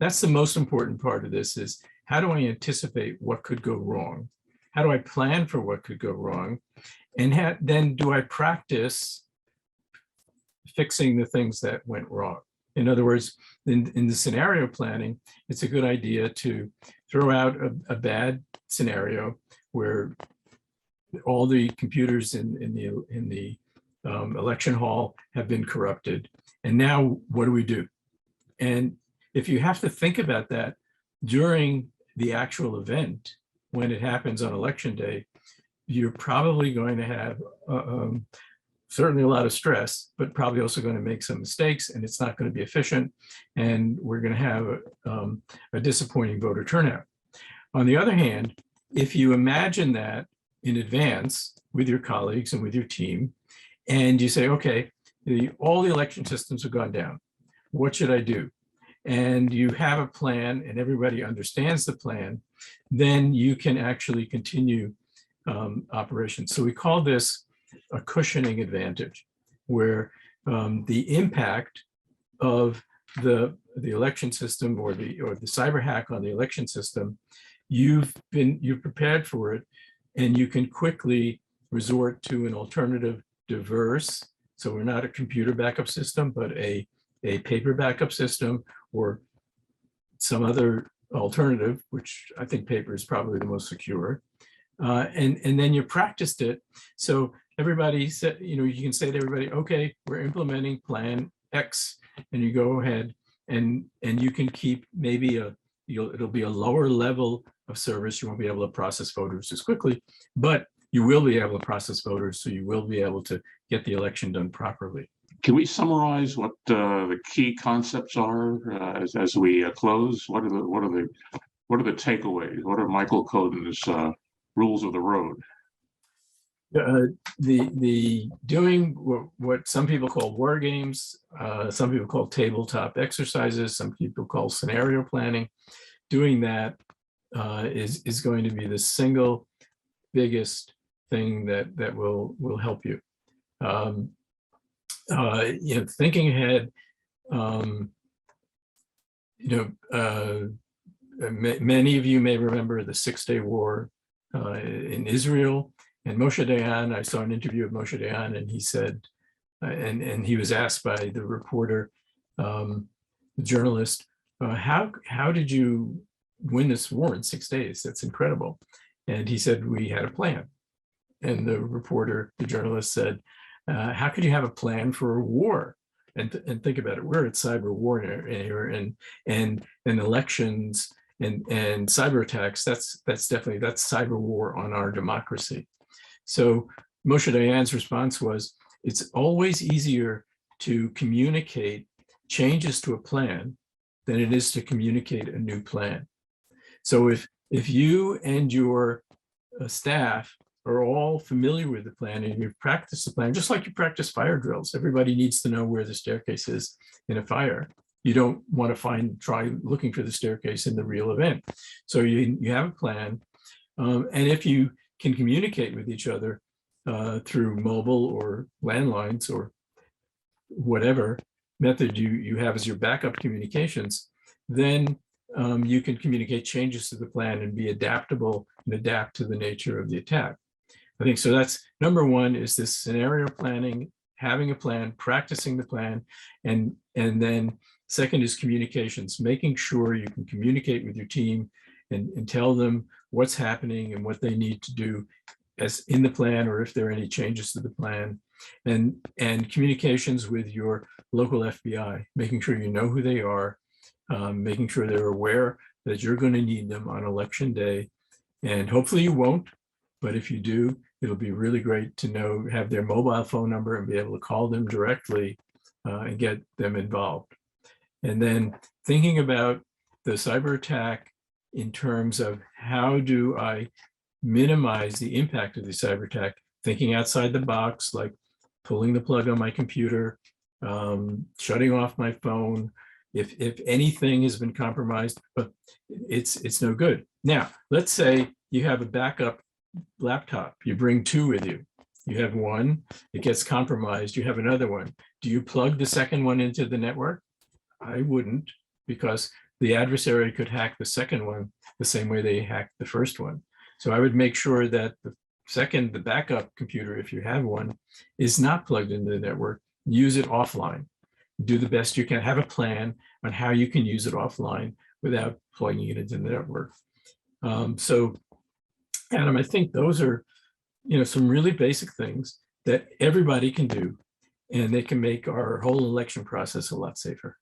that's the most important part of this is how do I anticipate what could go wrong? How do I plan for what could go wrong? And then do I practice fixing the things that went wrong? In other words, in the scenario planning, it's a good idea to throw out a bad scenario where all the computers in the election hall have been corrupted. And now what do we do? And if you have to think about that during the actual event, when it happens on election day, you're probably going to have certainly a lot of stress, but probably also going to make some mistakes, and it's not going to be efficient, and we're going to have a disappointing voter turnout. On the other hand, if you imagine that in advance with your colleagues and with your team, and you say, okay, all the election systems have gone down, what should I do? And you have a plan and everybody understands the plan, then you can actually continue operations. So we call this a cushioning advantage, where the impact of the election system or the cyber hack on the election system, you've prepared for it, and you can quickly resort to an alternative diverse. So we're not a computer backup system, but a paper backup system or some other alternative, which I think paper is probably the most secure. And then you practiced it. So everybody said, you can say to everybody, okay, we're implementing plan X, and you go ahead and you can keep maybe it'll be a lower level of service. You won't be able to process voters as quickly, but you will be able to process voters. So you will be able to get the election done properly. Can we summarize what the key concepts are as we close? What are the takeaways? What are Michael Coden's rules of the road? The doing what some people call war games, some people call tabletop exercises, some people call scenario planning. Doing that is going to be the single biggest thing that will help you. Thinking ahead, many of you may remember the 6-Day War in Israel, and Moshe Dayan. I saw an interview of Moshe Dayan, and he said, and he was asked by the reporter, the journalist, how did you win this war in 6 days? That's incredible. And he said, we had a plan. And the reporter, the journalist said, how could you have a plan for a war? And think about it, we're at cyber war and elections and cyber attacks. That's cyber war on our democracy. So Moshe Dayan's response was, it's always easier to communicate changes to a plan than it is to communicate a new plan. So if you and your staff are all familiar with the plan and you've practiced the plan, just like you practice fire drills, everybody needs to know where the staircase is in a fire. You don't want to try looking for the staircase in the real event. So you have a plan. And if you can communicate with each other through mobile or landlines or whatever method you have as your backup communications, then you can communicate changes to the plan and be adaptable and adapt to the nature of the attack. I think so. That's number one, is this scenario planning, having a plan, practicing the plan, and then second is communications, making sure you can communicate with your team and tell them what's happening and what they need to do as in the plan, or if there are any changes to the plan, and communications with your local FBI, making sure you know who they are, making sure they're aware that you're going to need them on election day. And hopefully you won't, but if you do, it'll be really great to have their mobile phone number and be able to call them directly and get them involved. And then thinking about the cyber attack in terms of how do I minimize the impact of the cyber attack, thinking outside the box, like pulling the plug on my computer, shutting off my phone. If anything has been compromised, but it's no good. Now, let's say you have a backup laptop. You bring two with you. You have one, it gets compromised, you have another one. Do you plug the second one into the network? I wouldn't, because the adversary could hack the second one the same way they hacked the first one. So I would make sure that the backup computer, if you have one, is not plugged into the network. Use it offline. Do the best you can. Have a plan on how you can use it offline without plugging it into the network. So, Adam, I think those are, some really basic things that everybody can do, and they can make our whole election process a lot safer.